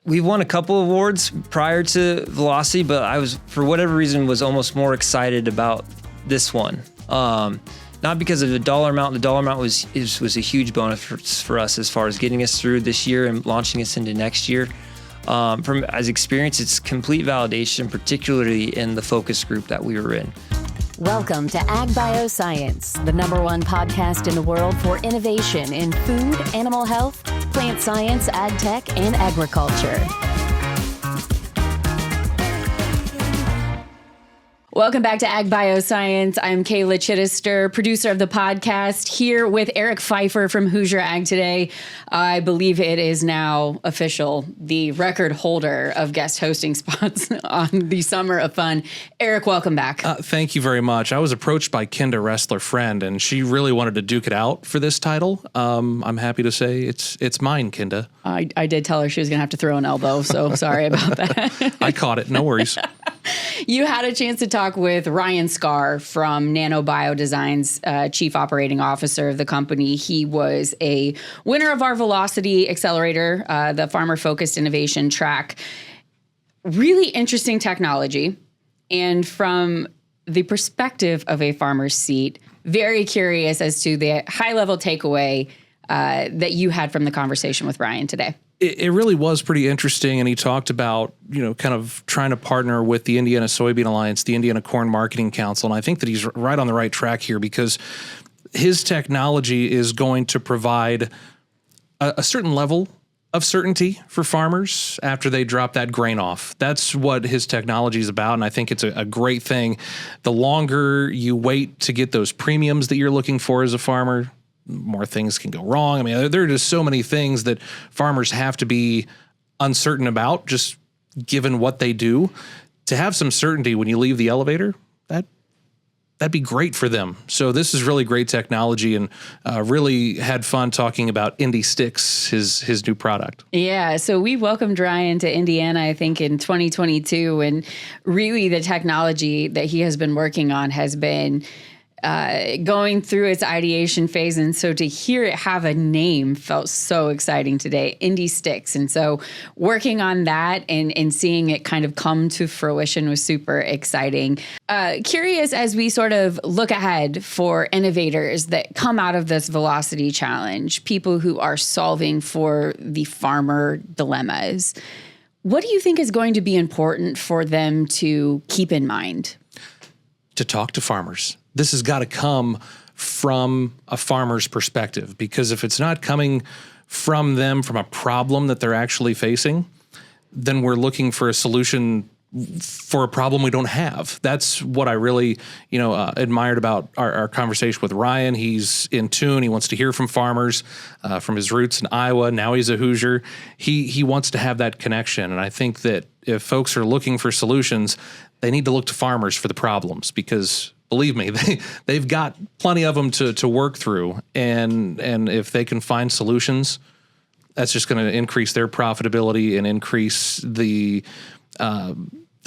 we've won a couple of awards prior to Velocity, but I was, for whatever reason, was almost more excited about this one. Not because of the dollar amount. The dollar amount was a huge bonus for us as far as getting us through this year and launching us into next year. From as experience, it's complete validation, particularly in the focus group that we were in. Welcome to Agbioscience, the #1 podcast in the world for innovation in food, animal health, plant science, ag tech, and agriculture. Welcome back to Agbioscience. I'm Kayla Chittister, producer of the podcast, here with Eric Pfeiffer from Hoosier Ag today. I believe it is now official, the record holder of guest hosting spots on the Summer of Fun. Eric, welcome back. Thank you very much. I was approached by Kinda Wrestler Friend, and she really wanted to duke it out for this title. I'm happy to say it's mine, Kinda. I did tell her she was going to have to throw an elbow, so sorry about that. I caught it. No worries. You had a chance to talk with Ryan Skaar from NanoBio Designs, Chief Operating Officer of the company. He was a winner of our Velocity Accelerator, the farmer-focused innovation track. Really interesting technology. And from the perspective of a farmer's seat, very curious as to the high-level takeaway that you had from the conversation with Ryan today. It really was pretty interesting, and he talked about, kind of trying to partner with the Indiana Soybean Alliance, the Indiana Corn Marketing Council, and I think that he's right on the right track here because his technology is going to provide a certain level of certainty for farmers after they drop that grain off. That's what his technology is about, and I think it's a great thing. The longer you wait to get those premiums that you're looking for as a farmer, more things can go wrong. I mean, there are just so many things that farmers have to be uncertain about, just given what they do. To have some certainty when you leave the elevator, that'd be great for them. So this is really great technology, and really had fun talking about IndyStix, his new product. Yeah, so we welcomed Ryan to Indiana, I think, in 2022, and really the technology that he has been working on has been going through its ideation phase. And so to hear it have a name felt so exciting today, IndyStix. And so working on that and seeing it kind of come to fruition was super exciting. Curious as we sort of look ahead for innovators that come out of this Velocity Challenge, people who are solving for the farmer dilemmas. What do you think is going to be important for them to keep in mind? To talk to farmers. This has got to come from a farmer's perspective, because if it's not coming from them, from a problem that they're actually facing, then we're looking for a solution for a problem we don't have. That's what I really, admired about our conversation with Ryan. He's in tune. He wants to hear from farmers, from his roots in Iowa. Now he's a Hoosier. He wants to have that connection. And I think that if folks are looking for solutions, they need to look to farmers for the problems, because believe me, they've got plenty of them to work through. And if they can find solutions, that's just going to increase their profitability and increase the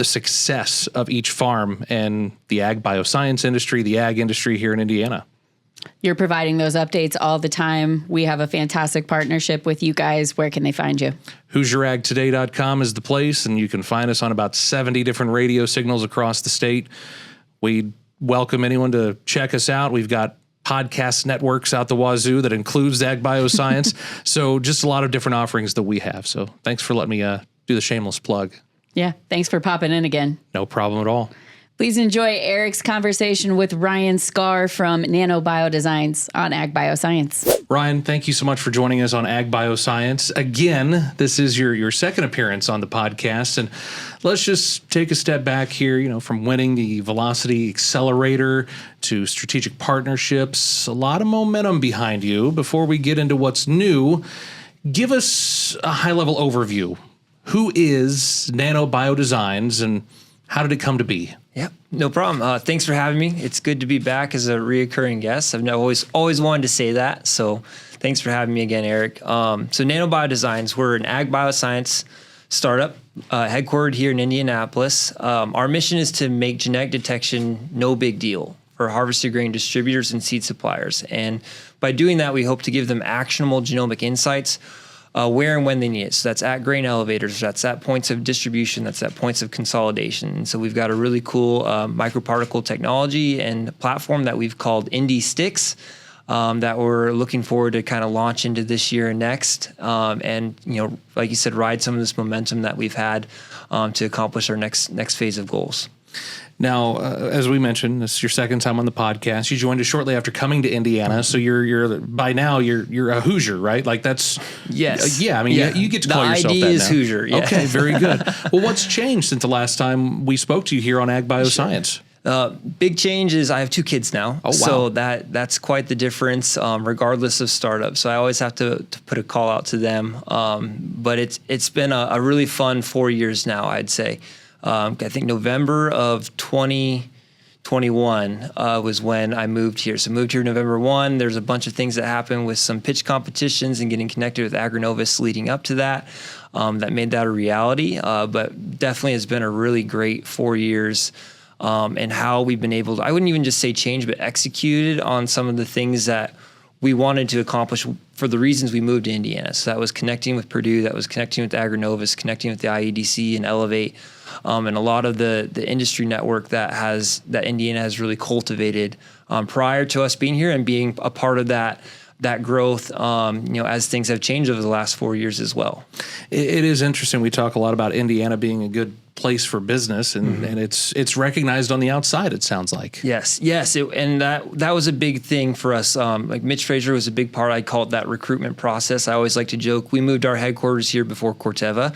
success of each farm and the Agbioscience industry, the ag industry here in Indiana. You're providing those updates all the time. We have a fantastic partnership with you guys. Where can they find you? HoosierAgToday.com is the place, and you can find us on about 70 different radio signals across the state. We welcome anyone to check us out. We've got podcast networks out the wazoo that includes Agbioscience. So just a lot of different offerings that we have. So thanks for letting me do the shameless plug. Yeah, thanks for popping in again. No problem at all. Please enjoy Eric's conversation with Ryan Skaar from NanoBio Designs on Agbioscience. Ryan, thank you so much for joining us on Agbioscience. Again, this is your second appearance on the podcast, and let's just take a step back here, from winning the Velocity Accelerator to strategic partnerships, a lot of momentum behind you. Before we get into what's new, give us a high-level overview. Who is NanoBio Designs, and how did it come to be? Yep, no problem. Thanks for having me. It's good to be back as a reoccurring guest. I've always wanted to say that, so thanks for having me again, Eric. So NanoBio Designs, we're an ag bioscience startup headquartered here in Indianapolis. Our mission is to make genetic detection no big deal for harvested grain distributors and seed suppliers. And by doing that, we hope to give them actionable genomic insights where and when they need it. So that's at grain elevators, that's at points of distribution, that's at points of consolidation. And so we've got a really cool microparticle technology and platform that we've called IndyStix. That we're looking forward to kind of launch into this year and next. And, like you said, ride some of this momentum that we've had to accomplish our next phase of goals. Now, as we mentioned, this is your second time on the podcast. You joined us shortly after coming to Indiana, so you're by now you're a Hoosier, right? Like that's yes, yeah. I mean, you get to call yourself that now. The ID is Hoosier. Yeah. Okay, very good. Well, what's changed since the last time we spoke to you here on Agbioscience? Big change is I have 2 kids now. Oh, wow. So that's quite the difference, regardless of startup. So I always have to put a call out to them. But it's been a really fun 4 years now, I'd say. I think November of 2021 was when I moved here. So moved here November 1. There's a bunch of things that happened with some pitch competitions and getting connected with AgriNovus leading up to that. That made that a reality. But definitely has been a really great 4 years. And how we've been able to, I wouldn't even just say change, but executed on some of the things that we wanted to accomplish for the reasons we moved to Indiana. So that was connecting with Purdue, that was connecting with AgriNovus, connecting with the IEDC and Elevate, and a lot of the industry network that Indiana has really cultivated prior to us being here and being a part of that growth, as things have changed over the last 4 years as well. It is interesting. We talk a lot about Indiana being a good place for business, and it's recognized on the outside, it sounds like. Yes. And that was a big thing for us. Like Mitch Fraser was a big part. I call it that recruitment process. I always like to joke, we moved our headquarters here before Corteva.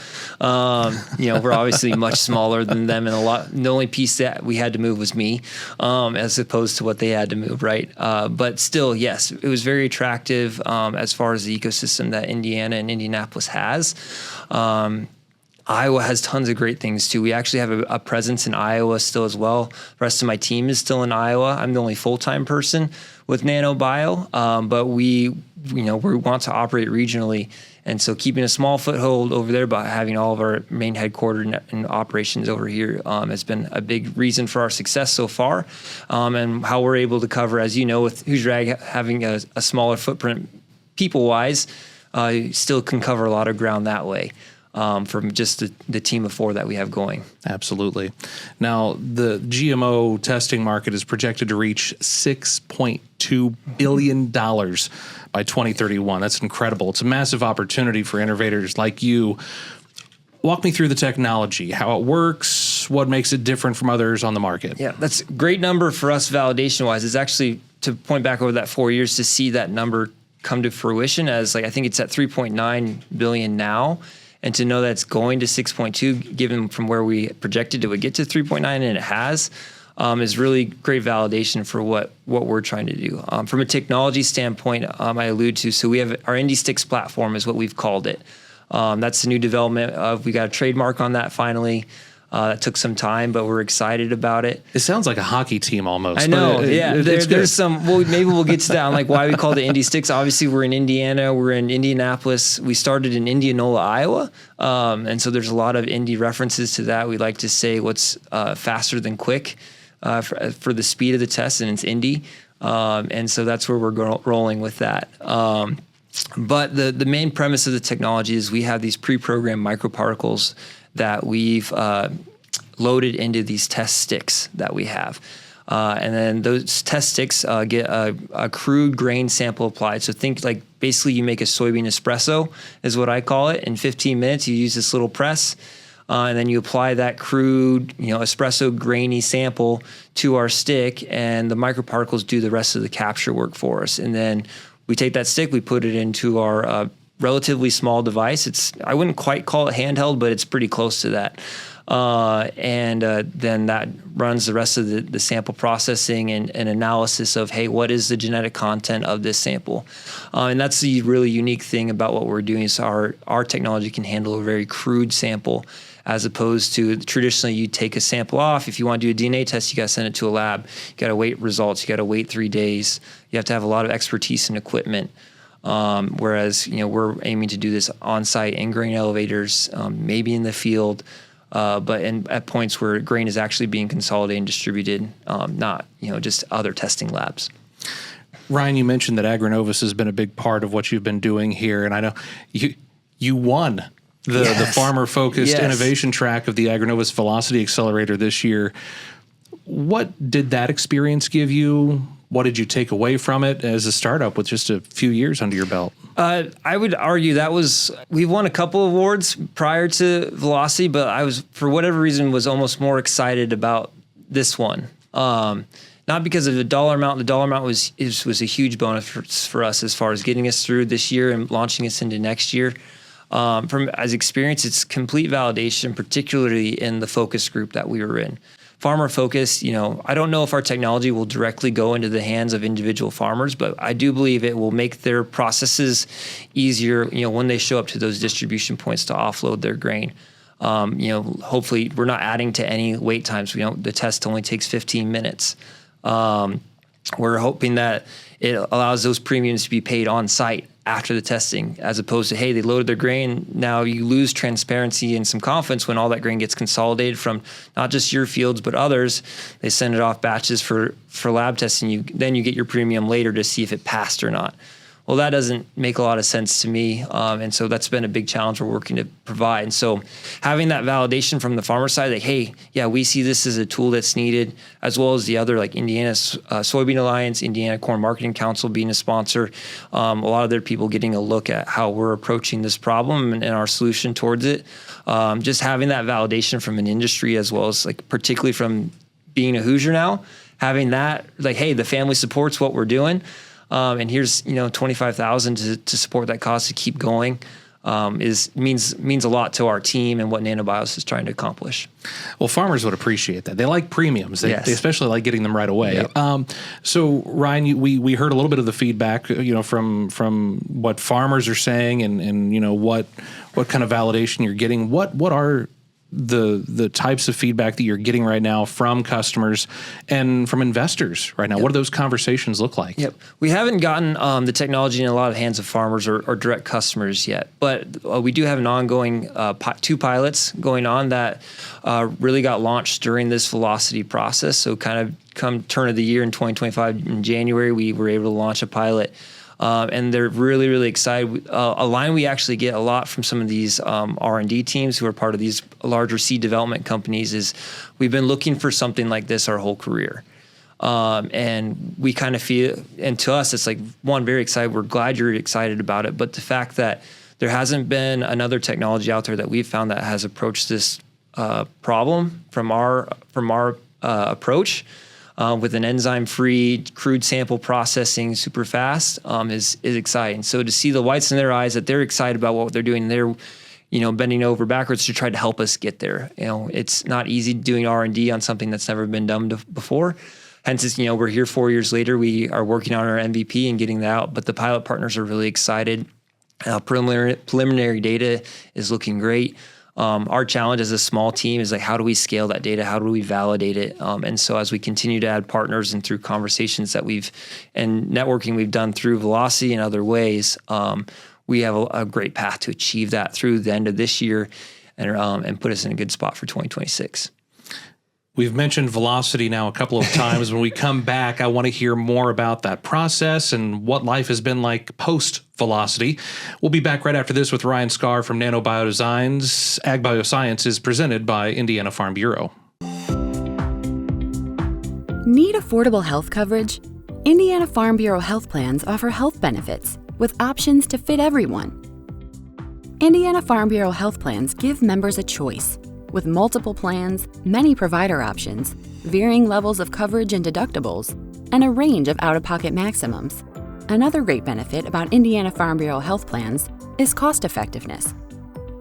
We're obviously much smaller than them, and the only piece that we had to move was me, as opposed to what they had to move, right? But still, yes, it was very attractive as far as the ecosystem that Indiana and Indianapolis has. Iowa has tons of great things too. We actually have a presence in Iowa still as well. The rest of my team is still in Iowa. I'm the only full-time person with NanoBio, but we want to operate regionally. And so keeping a small foothold over there, but having all of our main headquarters and operations over here has been a big reason for our success so far, and how we're able to cover, as you know, with Hoosier Ag having a smaller footprint people-wise, still can cover a lot of ground that way. From just the team of 4 that we have going. Absolutely. Now, the GMO testing market is projected to reach $6.2 billion by 2031. That's incredible. It's a massive opportunity for innovators like you. Walk me through the technology, how it works, what makes it different from others on the market. Yeah, that's a great number for us validation-wise. It's actually, to point back over that 4 years, to see that number come to fruition as, I think it's at 3.9 billion now. And to know that it's going to 6.2, given from where we projected it would get to 3.9, and it has, is really great validation for what we're trying to do. From a technology standpoint, I allude to, so we have our IndyStix platform is what we've called it. That's the new development. We got a trademark on that finally. That took some time, but we're excited about it. It sounds like a hockey team almost. I know, there's some, maybe we'll get to that on why we call it IndyStix. Obviously, we're in Indiana, we're in Indianapolis. We started in Indianola, Iowa, and so there's a lot of Indy references to that. We like to say what's faster than quick for the speed of the test, and it's Indy. And so that's where we're rolling with that. But the main premise of the technology is we have these pre-programmed microparticles that we've loaded into these test sticks that we have. And then those test sticks get a crude grain sample applied. So think basically you make a soybean espresso is what I call it. In 15 minutes, you use this little press, and then you apply that crude, espresso grainy sample to our stick, and the microparticles do the rest of the capture work for us. And then we take that stick, we put it into our relatively small device. I wouldn't quite call it handheld, but it's pretty close to that. And then that runs the rest of the sample processing and analysis of, hey, what is the genetic content of this sample? And that's the really unique thing about what we're doing is our technology can handle a very crude sample, as opposed to traditionally you take a sample off. If you want to do a DNA test, you got to send it to a lab. You got to wait results. You got to wait 3 days. You have to have a lot of expertise and equipment. Whereas, we're aiming to do this on-site in grain elevators, maybe in the field, but at points where grain is actually being consolidated and distributed, not, just other testing labs. Ryan, you mentioned that AgriNovus has been a big part of what you've been doing here, and I know you won the farmer-focused innovation track of the AgriNovus Velocity Accelerator this year. What did that experience give you? What did you take away from it as a startup with just a few years under your belt? I would argue we've won a couple awards prior to Velocity, but I was, for whatever reason, was almost more excited about this one. Not because of the dollar amount. The dollar amount was a huge bonus for us as far as getting us through this year and launching us into next year. From as experience, it's complete validation, particularly in the focus group that we were in. Farmer focus, I don't know if our technology will directly go into the hands of individual farmers, but I do believe it will make their processes easier, when they show up to those distribution points to offload their grain. Hopefully we're not adding to any wait times. The test only takes 15 minutes. We're hoping that it allows those premiums to be paid on site after the testing, as opposed to, hey, they loaded their grain. Now you lose transparency and some confidence when all that grain gets consolidated from not just your fields, but others. They send it off batches for lab testing. Then you get your premium later to see if it passed or not. Well, that doesn't make a lot of sense to me. And so that's been a big challenge we're working to provide. And so having that validation from the farmer side, like, hey, yeah, we see this as a tool that's needed, as well as the other, like Indiana Soybean Alliance, Indiana Corn Marketing Council being a sponsor, a lot of their people getting a look at how we're approaching this problem and our solution towards it. Just having that validation from an industry, as well as like particularly from being a Hoosier now, having that, like, hey, the family supports what we're doing. And here's $25,000 to support that cause to keep going means a lot to our team and what NanoBios is trying to accomplish. Well, farmers would appreciate that. They like premiums. They especially like getting them right away. Yep. So Ryan, we heard a little bit of the feedback, from what farmers are saying and what kind of validation you're getting. What are the types of feedback that you're getting right now from customers and from investors right now? Yep. What do those conversations look like? Yep. We haven't gotten the technology in a lot of hands of farmers or direct customers yet, but we do have an ongoing 2 pilots going on that really got launched during this Velocity process. So kind of come turn of the year in 2025 in January, we were able to launch a pilot. And they're really, really excited. A line we actually get a lot from some of these R&D teams who are part of these larger seed development companies is we've been looking for something like this our whole career. And we kind of feel, and to us, it's like, one, very excited. We're glad you're excited about it. But the fact that there hasn't been another technology out there that we've found that has approached this problem from our approach, with an enzyme-free crude sample processing super fast is exciting. So to see the whites in their eyes that they're excited about what they're doing, they're bending over backwards to try to help us get there. It's not easy doing R&D on something that's never been done before. Hence, we're here 4 years later. We are working on our MVP and getting that out, but the pilot partners are really excited. Preliminary data is looking great. Our challenge as a small team is like, how do we scale that data? How do we validate it? And so as we continue to add partners and through conversations that and networking we've done through Velocity and other ways, we have a great path to achieve that through the end of this year and put us in a good spot for 2026. We've mentioned Velocity now a couple of times. When we come back, I want to hear more about that process and what life has been like post-Velocity. We'll be back right after this with Ryan Skaar from NanoBio Designs. Agbioscience is presented by Indiana Farm Bureau. Need affordable health coverage? Indiana Farm Bureau health plans offer health benefits with options to fit everyone. Indiana Farm Bureau health plans give members a choice. With multiple plans, many provider options, varying levels of coverage and deductibles, and a range of out-of-pocket maximums. Another great benefit about Indiana Farm Bureau health plans is cost-effectiveness.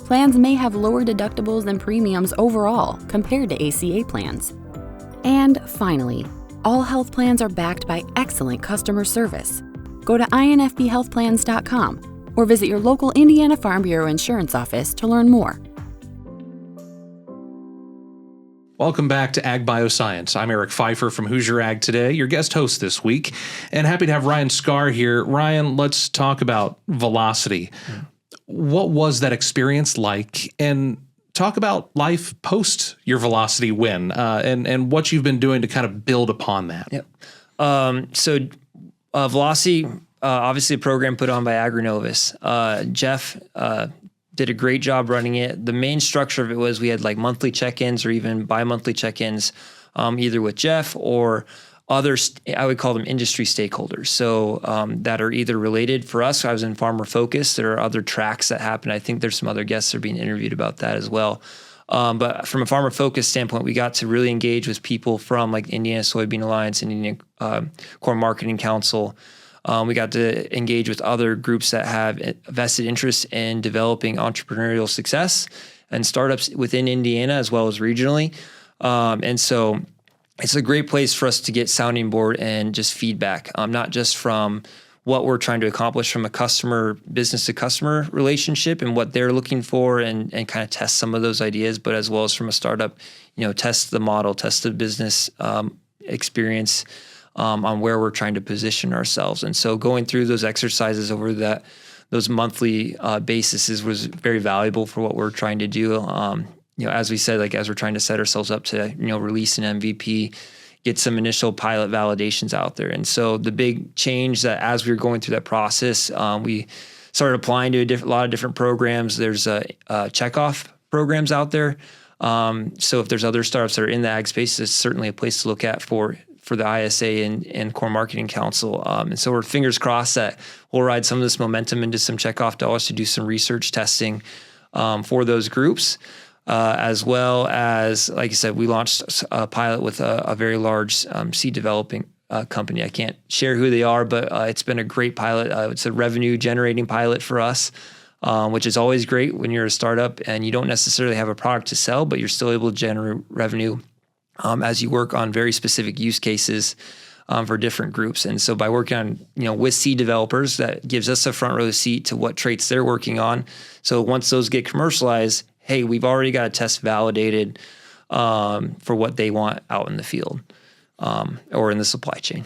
Plans may have lower deductibles and premiums overall compared to ACA plans. And finally, all health plans are backed by excellent customer service. Go to infbhealthplans.com or visit your local Indiana Farm Bureau insurance office to learn more. Welcome back to Agbioscience. I'm Eric Pfeiffer from Hoosier Ag Today, your guest host this week, and happy to have Ryan Skaar here. Ryan, let's talk about Velocity. What was that experience like? And talk about life post your Velocity win and what you've been doing to kind of build upon that. Yep. Velocity, obviously a program put on by AgriNovus. Jeff did a great job running it. The main structure of it was we had like monthly check-ins or even bi-monthly check-ins, either with Jeff or other, I would call them industry stakeholders. So that are either related for us. I was in Farmer Focus. There are other tracks that happen. I think there's some other guests that are being interviewed about that as well. But from a Farmer Focus standpoint, we got to really engage with people from like Indiana Soybean Alliance, Indiana Corn Marketing Council. We got to engage with other groups that have vested interest in developing entrepreneurial success and startups within Indiana as well as regionally. And so it's a great place for us to get sounding board and just feedback, not just from what we're trying to accomplish from a customer, business to customer relationship and what they're looking for and kind of test some of those ideas, but as well as from a startup, test the model, test the business experience, on where we're trying to position ourselves. And so going through those exercises over those monthly basis was very valuable for what we're trying to do. As we said, like as we're trying to set ourselves up to, release an MVP, get some initial pilot validations out there. And so the big change that as we were going through that process, we started applying to a lot of different programs. There's checkoff programs out there. So if there's other startups that are in the ag space, it's certainly a place to look at for the ISA and Corn Marketing Council. And so we're fingers crossed that we'll ride some of this momentum into some checkoff dollars to do some research testing for those groups. As well as, like I said, we launched a pilot with a very large seed developing company. I can't share who they are, but it's been a great pilot. It's a revenue generating pilot for us, which is always great when you're a startup and you don't necessarily have a product to sell, but you're still able to generate revenue as you work on very specific use cases for different groups. And so by working on, with seed developers, that gives us a front row seat to what traits they're working on. So once those get commercialized, hey, we've already got a test validated for what they want out in the field or in the supply chain.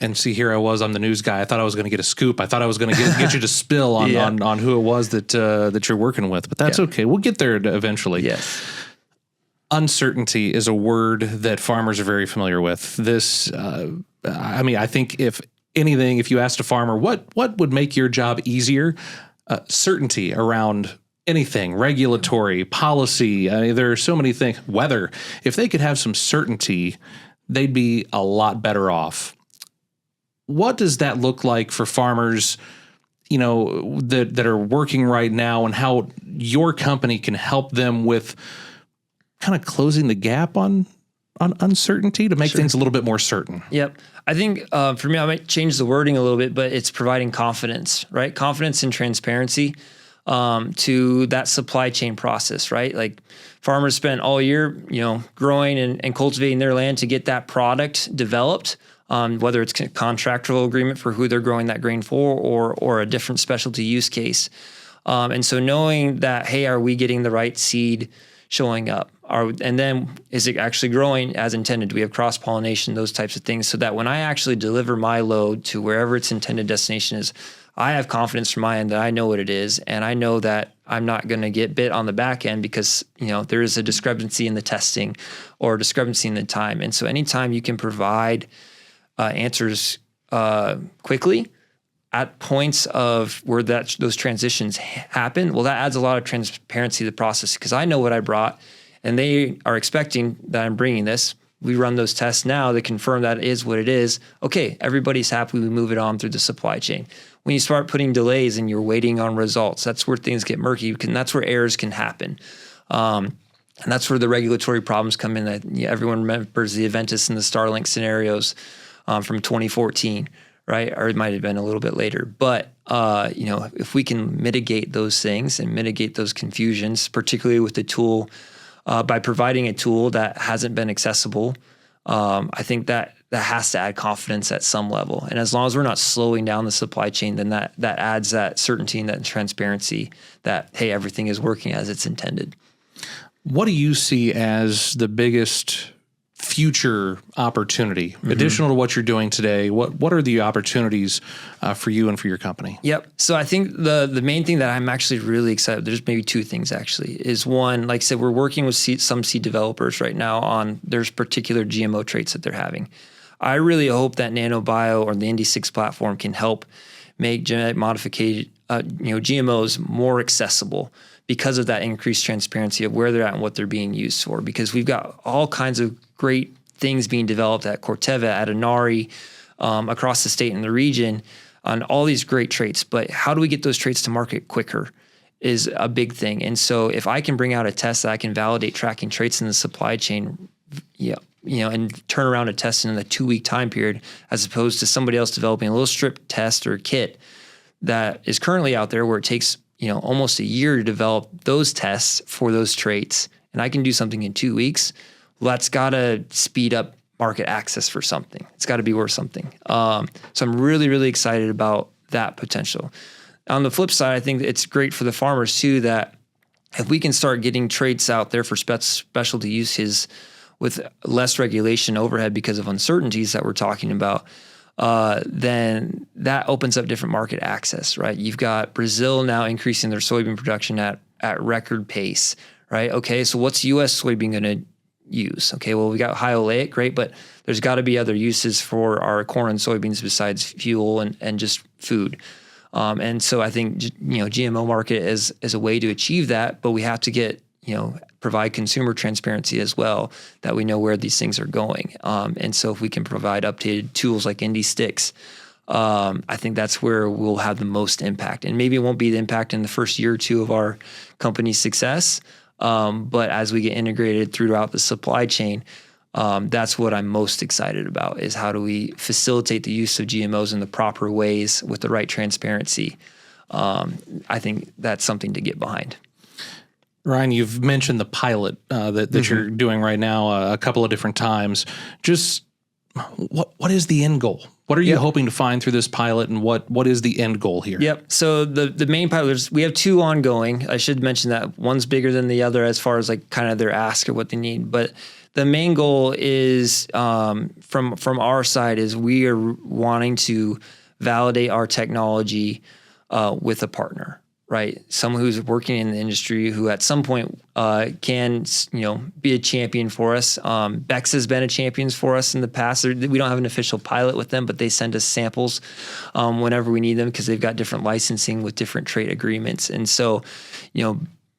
And see, here I was, I'm the news guy. I thought I was going to get a scoop. I thought I was going to get you to spill on who it was that you're working with, but that's okay. We'll get there eventually. Yes. Uncertainty is a word that farmers are very familiar with. This, I think if anything, if you asked a farmer, what would make your job easier? Certainty around anything, regulatory, policy. There are so many things. Weather. If they could have some certainty, they'd be a lot better off. What does that look like for farmers, that are working right now, and how your company can help them with kind of closing the gap on uncertainty to make things a little bit more certain? Yep. I think for me, I might change the wording a little bit, but it's providing confidence, right? Confidence and transparency to that supply chain process, right? Like farmers spent all year, growing and cultivating their land to get that product developed, whether it's a contractual agreement for who they're growing that grain for or a different specialty use case. And so knowing that, hey, are we getting the right seed showing up? And then is it actually growing as intended? Do we have cross-pollination, those types of things, so that when I actually deliver my load to wherever its intended destination is, I have confidence from my end that I know what it is, and I know that I'm not going to get bit on the back end because, there is a discrepancy in the testing or a discrepancy in the time. And so anytime you can provide answers quickly at points of where those transitions happen, well, that adds a lot of transparency to the process because I know what I brought and they are expecting that I'm bringing this. We run those tests now to confirm that it is what it is. Okay, everybody's happy. We move it on through the supply chain. When you start putting delays and you're waiting on results, that's where things get murky, and that's where errors can happen. And that's where the regulatory problems come in. That everyone remembers the Adventus and the Starlink scenarios from 2014, right? Or it might have been a little bit later. But if we can mitigate those things and mitigate those confusions, particularly with the tool, by providing a tool that hasn't been accessible, I think that has to add confidence at some level. And as long as we're not slowing down the supply chain, then that adds that certainty and that transparency that, hey, everything is working as it's intended. What do you see as the biggest future opportunity, additional to what you're doing today? What are the opportunities for you and for your company? Yep. So I think the main thing that I'm actually really excited, there's maybe two things actually, is one, like I said, we're working with some seed developers right now on there's particular GMO traits that they're having. I really hope that NanoBio or the IndyStix platform can help make genetic modification, GMOs more accessible because of that increased transparency of where they're at and what they're being used for. Because we've got all kinds of great things being developed at Corteva, at Inari, across the state and the region on all these great traits. But how do we get those traits to market quicker is a big thing. And so if I can bring out a test that I can validate tracking traits in the supply chain, and turn around a test in a 2-week time period, as opposed to somebody else developing a little strip test or kit that is currently out there where it takes, almost a year to develop those tests for those traits. And I can do something in 2 weeks. Well, that's got to speed up market access for something. It's got to be worth something. So I'm really, really excited about that potential. On the flip side, I think it's great for the farmers too, that if we can start getting traits out there for specialty uses with less regulation overhead because of uncertainties that we're talking about, then that opens up different market access, right? You've got Brazil now increasing their soybean production at record pace, right? Okay, so what's U.S. soybean going to use? Okay, well, we got high oleic, great, but there's got to be other uses for our corn and soybeans besides fuel and just food. And so I think, GMO market is a way to achieve that, but we have to get, provide consumer transparency as well, that we know where these things are going. And so if we can provide updated tools like IndyStix, I think that's where we'll have the most impact. And maybe it won't be the impact in the first year or two of our company's success, but as we get integrated throughout the supply chain, that's what I'm most excited about, is how do we facilitate the use of GMOs in the proper ways with the right transparency. I think that's something to get behind. Ryan, you've mentioned the pilot that you're doing right now a couple of different times. Just what is the end goal? What are you hoping to find through this pilot, and what is the end goal here? Yep. So the main pilots, we have 2 ongoing. I should mention that one's bigger than the other as far as like kind of their ask or what they need. But the main goal is from our side is we are wanting to validate our technology with a partner, right? Someone who's working in the industry who at some point can, be a champion for us. Bex has been a champion for us in the past. We don't have an official pilot with them, but they send us samples whenever we need them because they've got different licensing with different trait agreements. And so,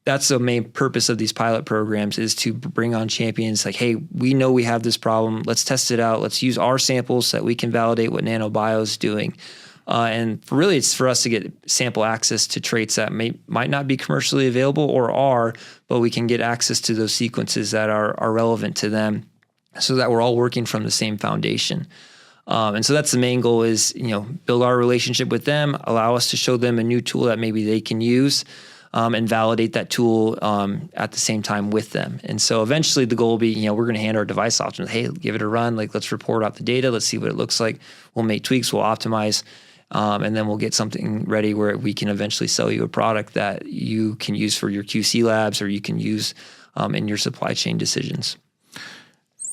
that's the main purpose of these pilot programs, is to bring on champions like, hey, we know we have this problem. Let's test it out. Let's use our samples so that we can validate what NanoBio is doing. And really, it's for us to get sample access to traits that might not be commercially available or are, but we can get access to those sequences that are relevant to them so that we're all working from the same foundation. And so that's the main goal, is, build our relationship with them, allow us to show them a new tool that maybe they can use, and validate that tool at the same time with them. And so eventually the goal will be, we're going to hand our device off to them. Hey, give it a run. Like, let's report out the data. Let's see what it looks like. We'll make tweaks. We'll optimize. And then we'll get something ready where we can eventually sell you a product that you can use for your QC labs, or you can use in your supply chain decisions.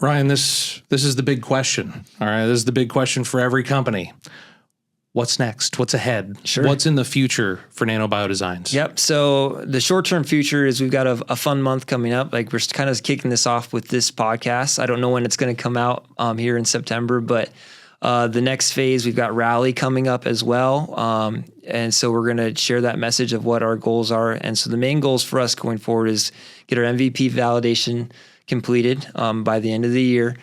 Ryan, this is the big question. All right, this is the big question for every company. What's next? What's ahead? Sure. What's in the future for NanoBio Designs? Yep. So the short-term future is we've got a fun month coming up. Like, we're kind of kicking this off with this podcast. I don't know when it's going to come out here in September, but the next phase, we've got Rally coming up as well. And so we're going to share that message of what our goals are. And so the main goals for us going forward is get our MVP validation completed by the end of the year,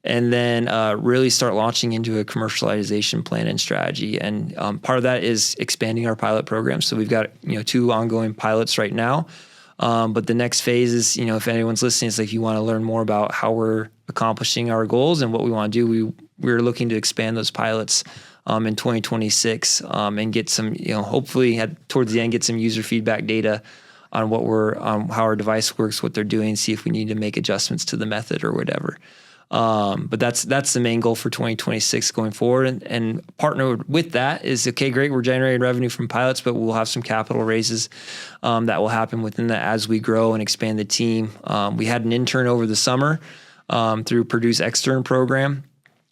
and then really start launching into a commercialization plan and strategy. And part of that is expanding our pilot program. So we've got 2 ongoing pilots right now. But the next phase is, if anyone's listening, it's like, if you want to learn more about how we're accomplishing our goals and what we want to do, we're looking to expand those pilots in 2026 and get some, hopefully towards the end, get some user feedback data on how our device works, what they're doing, see if we need to make adjustments to the method or whatever. But that's the main goal for 2026 going forward. And partnered with that is, okay, great, we're generating revenue from pilots, but we'll have some capital raises that will happen within that as we grow and expand the team. We had an intern over the summer through Purdue's extern program,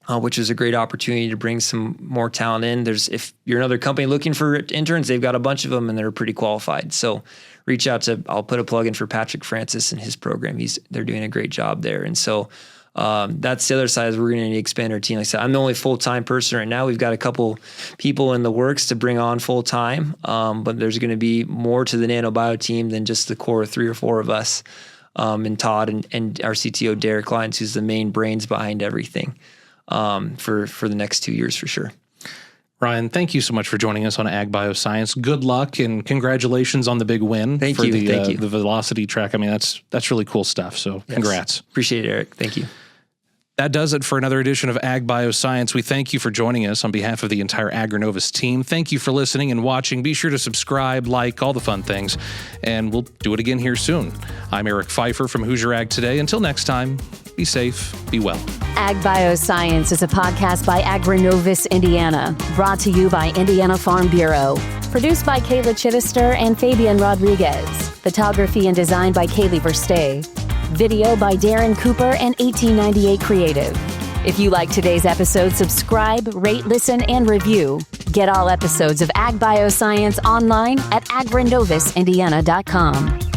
which is a great opportunity to bring some more talent in. If you're another company looking for interns, they've got a bunch of them and they're pretty qualified. So reach out I'll put a plug in for Patrick Francis and his program. They're doing a great job there. And so That's the other side, is we're going to need to expand our team. Like I said, I'm the only full-time person right now. We've got a couple people in the works to bring on full-time, but there's going to be more to the NanoBio team than just the core 3 or 4 of us, and Todd and our CTO, Derek Lyons, who's the main brains behind everything, for the next 2 years for sure. Ryan, thank you so much for joining us on Agbioscience. Good luck and congratulations on the big win Thank you. the Velocity track. I mean, that's really cool stuff. So congrats. Appreciate it, Eric. Thank you. That does it for another edition of Agbioscience. We thank you for joining us on behalf of the entire AgriNovus team. Thank you for listening and watching. Be sure to subscribe, like, all the fun things, and we'll do it again here soon. I'm Eric Pfeiffer from Hoosier Ag Today. Until next time, be safe, be well. Agbioscience is a podcast by AgriNovus Indiana, brought to you by Indiana Farm Bureau. Produced by Kayla Chittister and Fabian Rodriguez. Photography and design by Kaylee Verstay. Video by Darren Cooper and 1898 Creative. If you like today's episode, subscribe, rate, listen, and review. Get all episodes of Agbioscience online at agrinovusindiana.com.